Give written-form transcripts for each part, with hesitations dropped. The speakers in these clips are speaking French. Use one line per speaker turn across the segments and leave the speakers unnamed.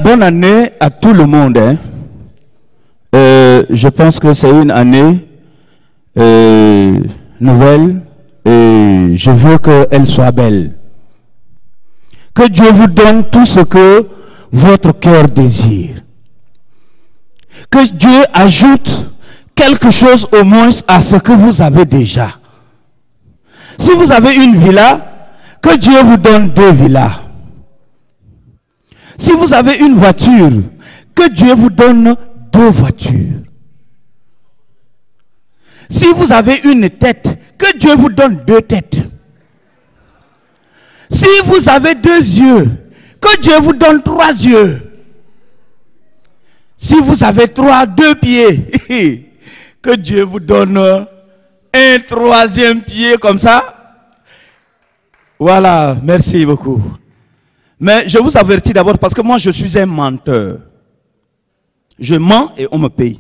Bonne année à tout le monde. Hein. Je pense que c'est une année nouvelle et je veux qu'elle soit belle. Que Dieu vous donne tout ce que votre cœur désire. Que Dieu ajoute quelque chose au moins à ce que vous avez déjà. Si vous avez une villa, que Dieu vous donne 2 villas. Si vous avez une voiture, que Dieu vous donne 2 voitures. Si vous avez une tête, que Dieu vous donne 2 têtes. Si vous avez 2 yeux, que Dieu vous donne 3 yeux. Si vous avez 2 pieds, que Dieu vous donne un 3e pied comme ça. Voilà, merci beaucoup. Mais je vous avertis d'abord parce que moi je suis un menteur. Je mens et on me paye.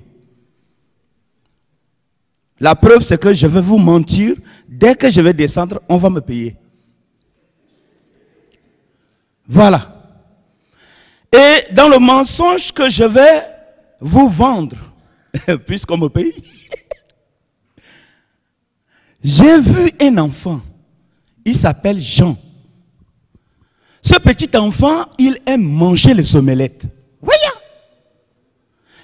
La preuve c'est que je vais vous mentir. Dès que je vais descendre, on va me payer. Voilà. Et dans le mensonge que je vais vous vendre, puisqu'on me paye, j'ai vu un enfant. Il s'appelle Jean. Ce petit enfant, il aime manger les omelettes. Voyons.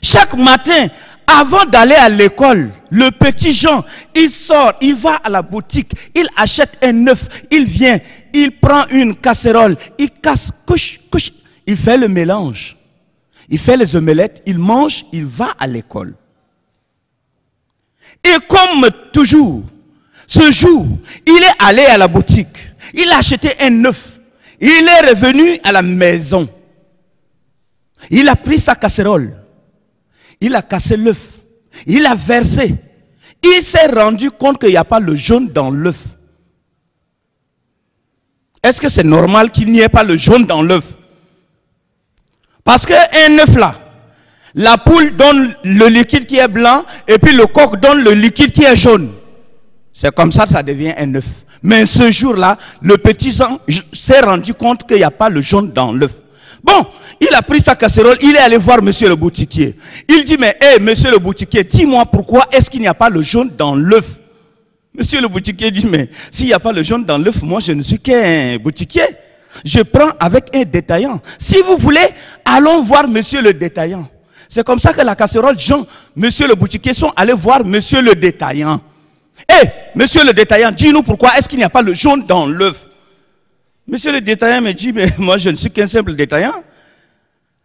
Chaque matin, avant d'aller à l'école, le petit Jean, il sort, il va à la boutique, il achète un œuf, il vient, il prend une casserole, il casse, couche, il fait le mélange. Il fait les omelettes, il mange, il va à l'école. Et comme toujours, ce jour, il est allé à la boutique, il a acheté un œuf. Il est revenu à la maison. Il a pris sa casserole. Il a cassé l'œuf. Il a versé. Il s'est rendu compte qu'il n'y a pas le jaune dans l'œuf. Est-ce que c'est normal qu'il n'y ait pas le jaune dans l'œuf? Parce qu'un œuf là, la poule donne le liquide qui est blanc et puis le coq donne le liquide qui est jaune. C'est comme ça que ça devient un œuf. Mais ce jour-là, le petit Jean s'est rendu compte qu'il n'y a pas le jaune dans l'œuf. Bon, il a pris sa casserole, il est allé voir monsieur le boutiquier. Il dit, mais monsieur le boutiquier, dis-moi pourquoi est-ce qu'il n'y a pas le jaune dans l'œuf? Monsieur le boutiquier dit, mais s'il n'y a pas le jaune dans l'œuf, moi je ne suis qu'un boutiquier. Je prends avec un détaillant. Si vous voulez, allons voir monsieur le détaillant. C'est comme ça que la casserole, Jean, monsieur le boutiquier sont allés voir monsieur le détaillant. Monsieur le détaillant, dis-nous pourquoi est-ce qu'il n'y a pas le jaune dans l'œuf? Monsieur le détaillant me dit, mais moi je ne suis qu'un simple détaillant.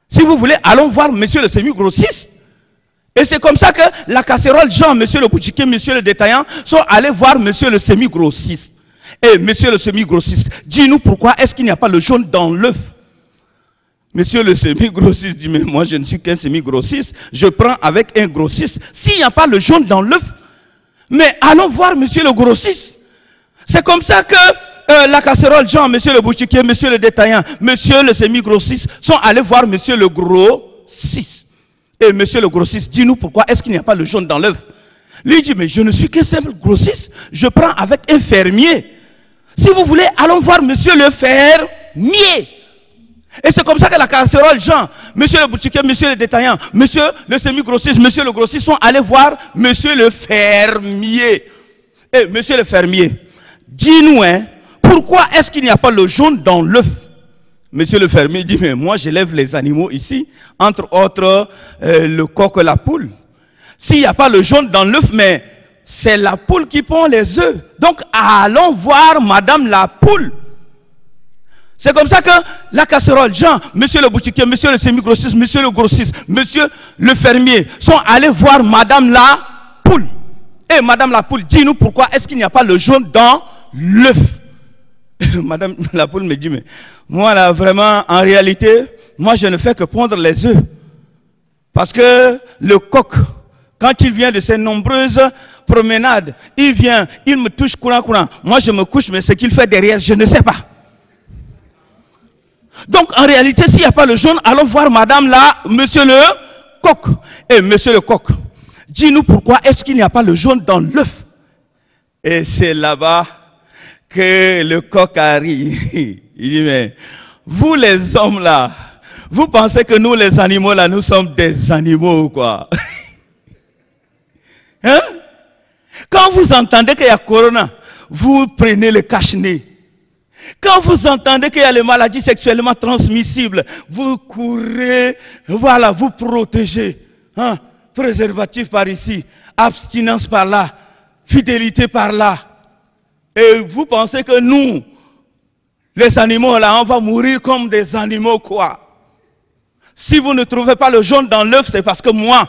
Si vous voulez, allons voir monsieur le semi-grossiste. Et c'est comme ça que la casserole, Jean, monsieur le boutiquier, monsieur le détaillant, sont allés voir monsieur le semi-grossiste. Monsieur le semi-grossiste, dis-nous pourquoi est-ce qu'il n'y a pas le jaune dans l'œuf? Monsieur le semi-grossiste dit, mais moi je ne suis qu'un semi-grossiste, je prends avec un grossiste. S'il n'y a pas le jaune dans l'œuf, mais allons voir monsieur le grossiste. C'est comme ça que la casserole, Jean, monsieur le boutiquier, monsieur le détaillant, monsieur le semi-grossiste sont allés voir monsieur le grossiste. Et monsieur le grossiste, dis-nous pourquoi est-ce qu'il n'y a pas le jaune dans l'œuf? Lui dit, mais je ne suis qu'un simple grossiste, je prends avec un fermier. Si vous voulez, allons voir monsieur le fermier. Et c'est comme ça que la casserole, Jean, monsieur le boutiquier, monsieur le détaillant, monsieur le semi-grossiste, monsieur le grossiste sont allés voir monsieur le fermier. Monsieur le fermier, dis-nous, pourquoi est-ce qu'il n'y a pas le jaune dans l'œuf? Monsieur le fermier dit, mais moi j'élève les animaux ici, entre autres le coq et la poule. S'il n'y a pas le jaune dans l'œuf, mais c'est la poule qui pond les œufs. Donc allons voir madame la poule. C'est comme ça que la casserole, Jean, monsieur le boutiquier, monsieur le semi-grossiste, monsieur le grossiste, monsieur le fermier sont allés voir madame la poule. Et madame la poule, dis-nous pourquoi est-ce qu'il n'y a pas le jaune dans l'œuf? Madame la poule me dit, mais moi là vraiment, en réalité, moi je ne fais que pondre les œufs. Parce que le coq, quand il vient de ses nombreuses promenades, il vient, il me touche courant. Moi je me couche, mais ce qu'il fait derrière, je ne sais pas. Donc en réalité, s'il n'y a pas le jaune, allons voir madame là, monsieur le coq. Monsieur le coq, dis-nous pourquoi est-ce qu'il n'y a pas le jaune dans l'œuf? Et c'est là-bas que le coq arrive. Il dit, mais vous les hommes là, vous pensez que nous les animaux là, nous sommes des animaux quoi? Hein? Quand vous entendez qu'il y a corona, vous prenez le cache-nez. Quand vous entendez qu'il y a les maladies sexuellement transmissibles, vous courez, voilà, vous protégez. Hein? Préservatif par ici, abstinence par là, fidélité par là. Et vous pensez que nous, les animaux là, on va mourir comme des animaux quoi? Si vous ne trouvez pas le jaune dans l'œuf, c'est parce que moi,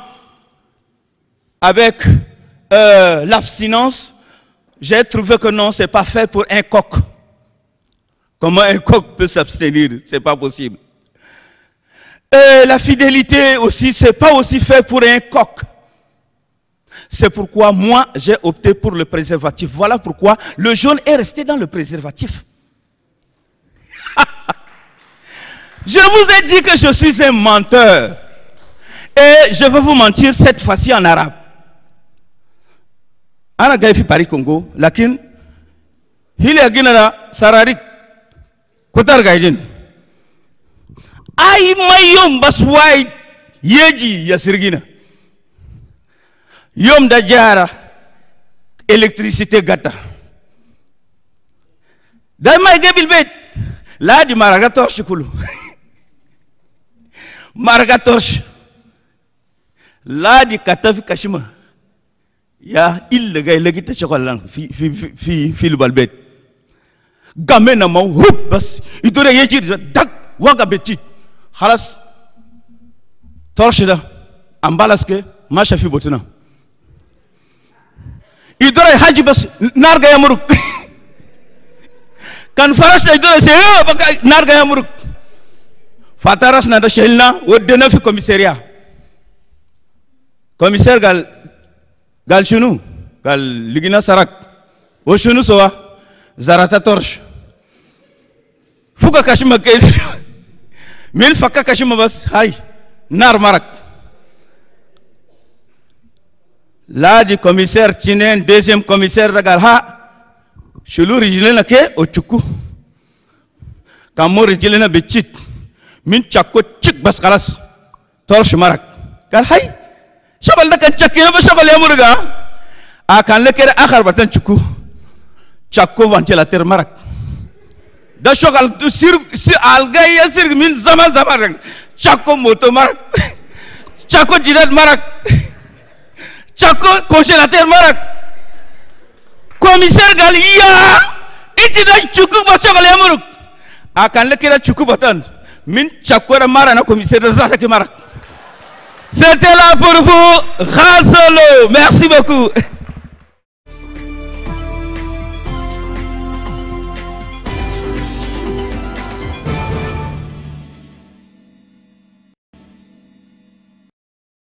avec l'abstinence, j'ai trouvé que non, c'est pas fait pour un coq. Comment un coq peut s'abstenir? C'est pas possible. Et la fidélité aussi, c'est pas aussi fait pour un coq. C'est pourquoi moi, j'ai opté pour le préservatif. Voilà pourquoi le jaune est resté dans le préservatif. Je vous ai dit que je suis un menteur. Et je vais vous mentir cette fois-ci en arabe. Ana gaifi Paris Congo, lakin hili aginara sararik kotar gaidin. Ay mayom baswai yeji yasirgina. Yom da jara électricité gata. Dai may gebil bet la di maraga torche kulu. Maraga torche. La di katafi kashima. Ya il gay legi te chokolan fi lu balbet. Gamen na mau hup bas idore yeji dak waga betit. Khalas torche da ambalas ke masha fi botuna. Idore haji bas narga ya muruk. Kan faras da idore se baka narga ya muruk. Fataras na da shelna wodena fi commissariat. Commissaire gal chunu gal ligina sarak o chunu sowa zarata torche fuka kashima ke mil fakka kashima bas hay nar marak la di commissaire chinen deuxième commissaire gal ha chulu rijilena ke o chuku kamor rijilena becit min chakko chik bas khalas torche marak gal hay شغل ده كان تشكي ما شغل يا مرقا كان لك اخر بتن تشكو تشكو فانتيلاتير مرق ده شغل تصير الغاي يصير من زمان تشكو موتو مرق تشكو جداد مرق تشكو كونجيلاتير مرق كوميسير قال يا انت ده تشكو ما شغل يا مرق كان لك تشكو بتن من تشكو مرق انا كوميسير ذاتك مرق. C'était là pour vous, Razolo. Merci beaucoup.